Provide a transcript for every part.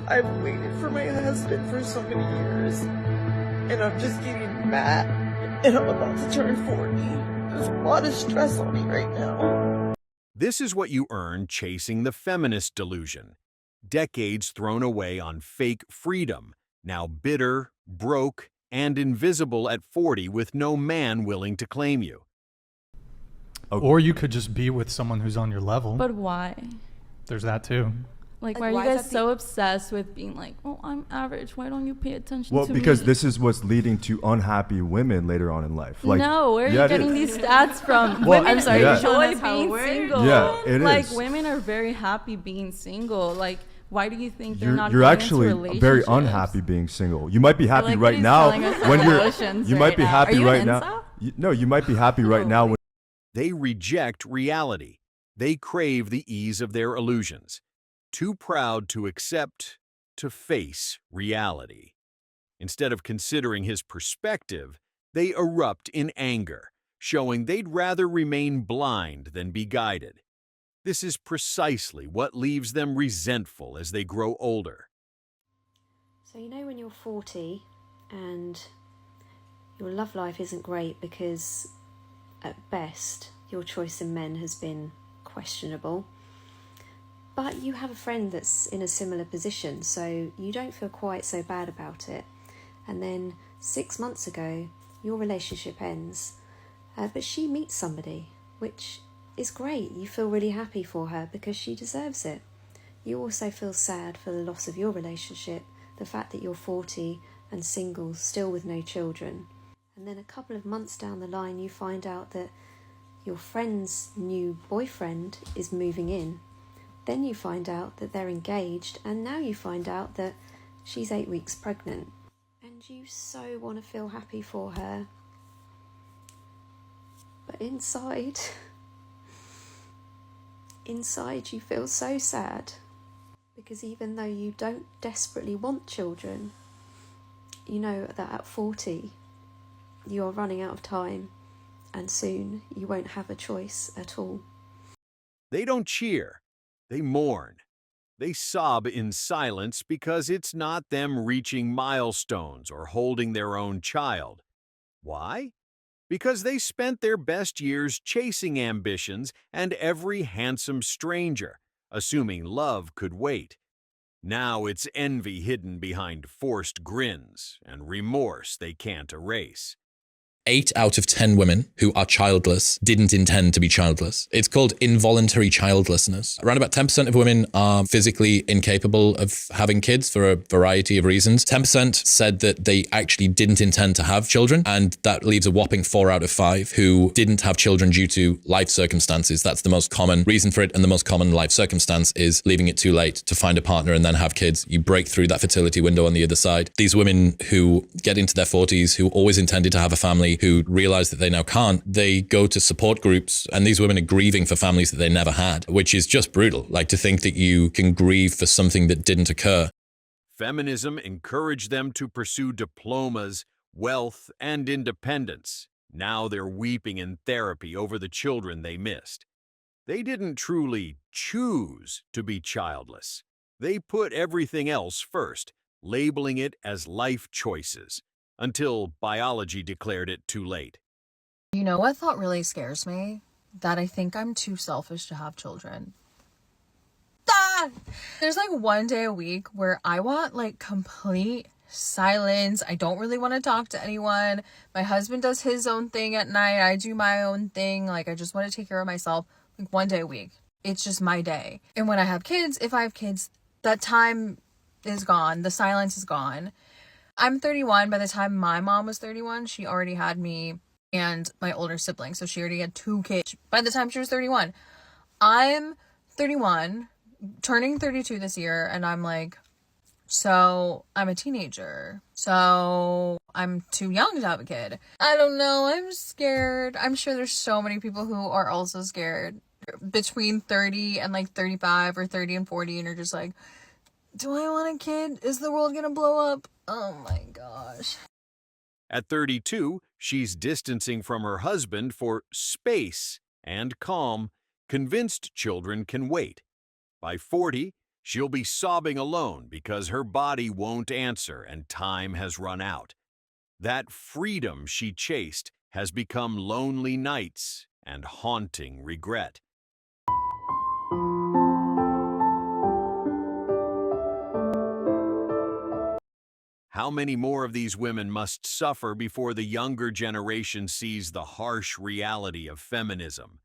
I've waited for my husband for so many years, and I'm just getting mad, and I'm about to turn 40. There's a lot of stress on me right now. This is what you earn chasing the feminist delusion. Decades thrown away on fake freedom, now bitter, broke, and invisible at 40 with no man willing to claim you. Or you could just be with someone who's on your level. But why? There's that too. Like why are you guys so obsessed with being like, oh, I'm average, why don't you pay attention to me? Well, because this is what's leading to unhappy women later on in life. Like, no, where are you getting these stats from? Well, women enjoy being single. Yeah, it like, is. women are very happy being single. Like, why do you think they're not You're going actually into relationships? very unhappy being single. You might be happy like right now when you might be happy are you right an now. No, you might be happy right now when They reject reality. They crave the ease of their illusions. Too proud to accept, to face reality. Instead of considering his perspective, they erupt in anger, showing they'd rather remain blind than be guided. This is precisely what leaves them resentful as they grow older. So you know when you're 40 and your love life isn't great because at best your choice in men has been questionable, but you have a friend that's in a similar position, so you don't feel quite so bad about it. And then 6 months ago, your relationship ends, but she meets somebody, which is great. You feel really happy for her because she deserves it. You also feel sad for the loss of your relationship, the fact that you're 40 and single, still with no children. And then a couple of months down the line, you find out that your friend's new boyfriend is moving in. Then you find out that they're engaged, and now you find out that she's 8 weeks pregnant. And you so want to feel happy for her. But inside you feel so sad. Because even though you don't desperately want children, you know that at 40, you are running out of time, and soon you won't have a choice at all. They don't cheer. They mourn. They sob in silence because it's not them reaching milestones or holding their own child. Why? Because they spent their best years chasing ambitions and every handsome stranger, assuming love could wait. Now it's envy hidden behind forced grins and remorse they can't erase. 8 out of 10 women who are childless didn't intend to be childless. It's called involuntary childlessness. Around about 10% of women are physically incapable of having kids for a variety of reasons. 10% said that they actually didn't intend to have children, and that leaves a whopping 4 out of 5 who didn't have children due to life circumstances. That's the most common reason for it, and the most common life circumstance is leaving it too late to find a partner and then have kids. You break through that fertility window on the other side. These women who get into their 40s, who always intended to have a family, who realize that they now can't, they go to support groups, and these women are grieving for families that they never had, which is just brutal. Like, to think that you can grieve for something that didn't occur. Feminism encouraged them to pursue diplomas, wealth, and independence. Now they're weeping in therapy over the children they missed. They didn't truly choose to be childless. They put everything else first, labeling it as life choices, until biology declared it too late. You know what thought really scares me? That I think I'm too selfish to have children. There's like one day a week where I want like complete silence. I don't really want to talk to anyone. My husband does his own thing at night. I do my own thing. Like, I just want to take care of myself like one day a week. It's just my day. And when I have kids, if I have kids, that time is gone. The silence is gone. I'm 31. By the time my mom was 31, she already had me and my older sibling. So she already had 2 kids by the time she was 31. I'm 31, turning 32 this year, and I'm like, so I'm a teenager. So I'm too young to have a kid. I don't know. I'm scared. I'm sure there's so many people who are also scared between 30 and like 35 or 30 and 40 and are just like, do I want a kid? Is the world gonna blow up? Oh my gosh. At 32, she's distancing from her husband for space and calm, convinced children can wait. By 40, She'll be sobbing alone because her body won't answer and time has run out. That freedom she chased has become lonely nights and haunting regret. How many more of these women must suffer before the younger generation sees the harsh reality of feminism?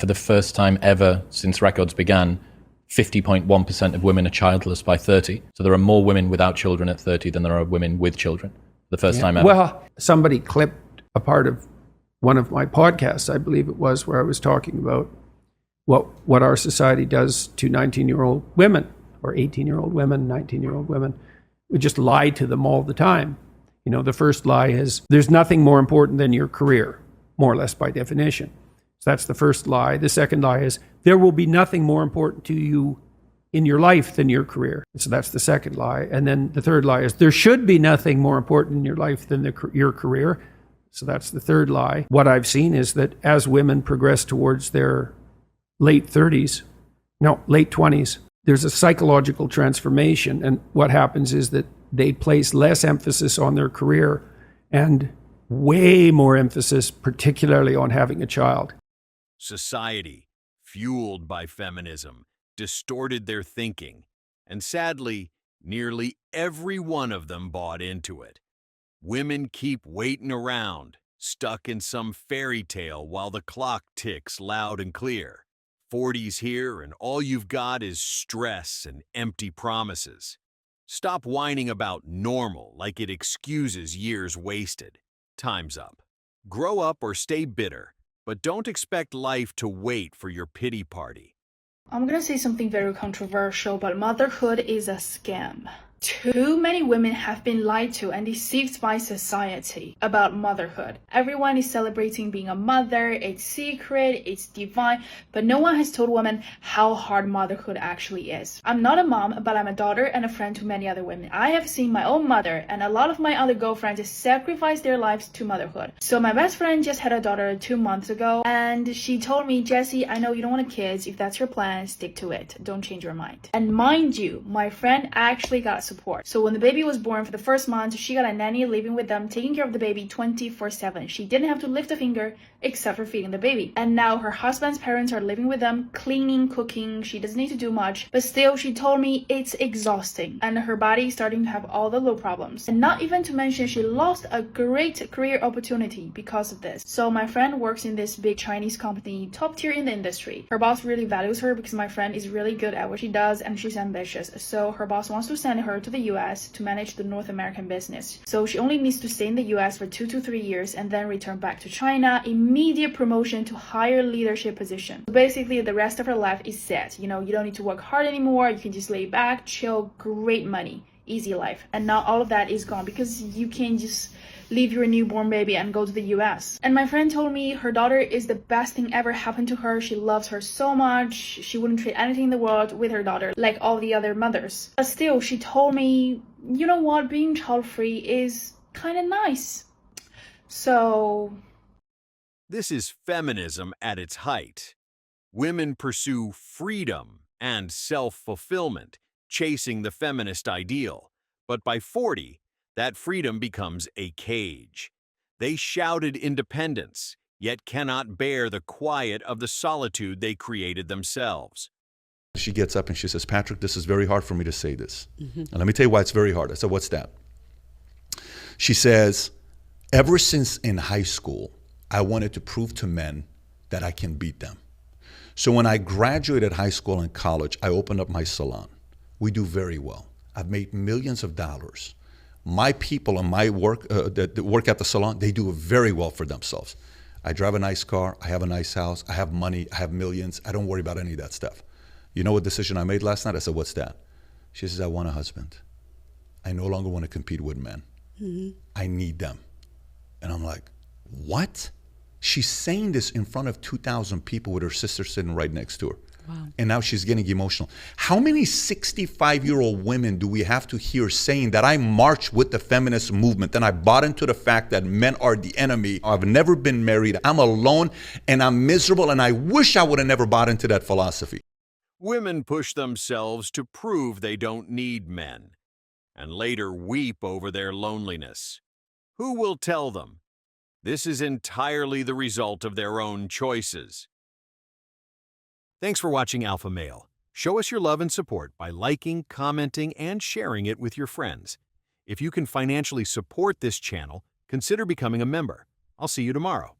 For the first time ever since records began, 50.1% of women are childless by 30. So there are more women without children at 30 than there are women with children. The first time ever. Well, somebody clipped a part of one of my podcasts, I believe it was, where I was talking about what our society does to 19-year-old women, or 18-year-old women, 19-year-old women. We just lie to them all the time. You know, the first lie is there's nothing more important than your career, more or less by definition. So that's the first lie. The second lie is there will be nothing more important to you in your life than your career. So that's the second lie. And then the third lie is there should be nothing more important in your life than your career. So that's the third lie. What I've seen is that as women progress towards their late 20s, there's a psychological transformation. And what happens is that they place less emphasis on their career and way more emphasis, particularly on having a child. Society, fueled by feminism, distorted their thinking, and sadly, nearly every one of them bought into it. Women keep waiting around, stuck in some fairy tale while the clock ticks loud and clear. 40's here and all you've got is stress and empty promises. Stop whining about normal like it excuses years wasted. Time's up. Grow up or stay bitter, but don't expect life to wait for your pity party. I'm gonna say something very controversial, but motherhood is a scam. Too many women have been lied to and deceived by society about motherhood. Everyone is celebrating being a mother, it's secret, it's divine, but no one has told women how hard motherhood actually is. I'm not a mom, but I'm a daughter and a friend to many other women. I have seen my own mother and a lot of my other girlfriends sacrifice their lives to motherhood. So my best friend just had a daughter 2 months ago, and she told me, Jessie, I know you don't want kids. If that's your plan, stick to it. Don't change your mind. And mind you, my friend actually got support. So when the baby was born, for the first month, she got a nanny living with them, taking care of the baby 24/7. She didn't have to lift a finger except for feeding the baby. And now her husband's parents are living with them, cleaning, cooking. She doesn't need to do much, but still she told me it's exhausting and her body is starting to have all the low problems. And not even to mention she lost a great career opportunity because of this. So my friend works in this big Chinese company, top tier in the industry. Her boss really values her because my friend is really good at what she does and she's ambitious. So her boss wants to send her to the US to manage the North American business. So she only needs to stay in the US for 2 to 3 years and then return back to China. Immediate promotion to higher leadership position. So basically the rest of her life is set. You know, you don't need to work hard anymore. You can just lay back, chill, great money, easy life. And now all of that is gone because you can't just leave your newborn baby and go to the US. And my friend told me her daughter is the best thing ever happened to her. She loves her so much. She wouldn't trade anything in the world with her daughter like all the other mothers. But still, she told me, you know what, being child-free is kind of nice. So this is feminism at its height. Women pursue freedom and self-fulfillment, chasing the feminist ideal. But by 40, that freedom becomes a cage. They shouted independence, yet cannot bear the quiet of the solitude they created themselves. She gets up and she says, Patrick, this is very hard for me to say this. And let me tell you why it's very hard. I said, what's that? She says, ever since in high school, I wanted to prove to men that I can beat them. So when I graduated high school and college, I opened up my salon. We do very well. I've made millions of dollars. My people and my work that work at the salon, they do very well for themselves. I drive a nice car, I have a nice house, I have money, I have millions. I don't worry about any of that stuff. You know what decision I made last night? I said, what's that? She says, I want a husband. I no longer want to compete with men. I need them. And I'm like, what? She's saying this in front of 2,000 people with her sister sitting right next to her. Wow. And now she's getting emotional. How many 65-year-old women do we have to hear saying that I marched with the feminist movement and I bought into the fact that men are the enemy? I've never been married. I'm alone and I'm miserable and I wish I would have never bought into that philosophy. Women push themselves to prove they don't need men, and later weep over their loneliness. Who will tell them? This is entirely the result of their own choices. Thanks for watching Alpha Male. Show us your love and support by liking, commenting, and sharing it with your friends. If you can financially support this channel, consider becoming a member. I'll see you tomorrow.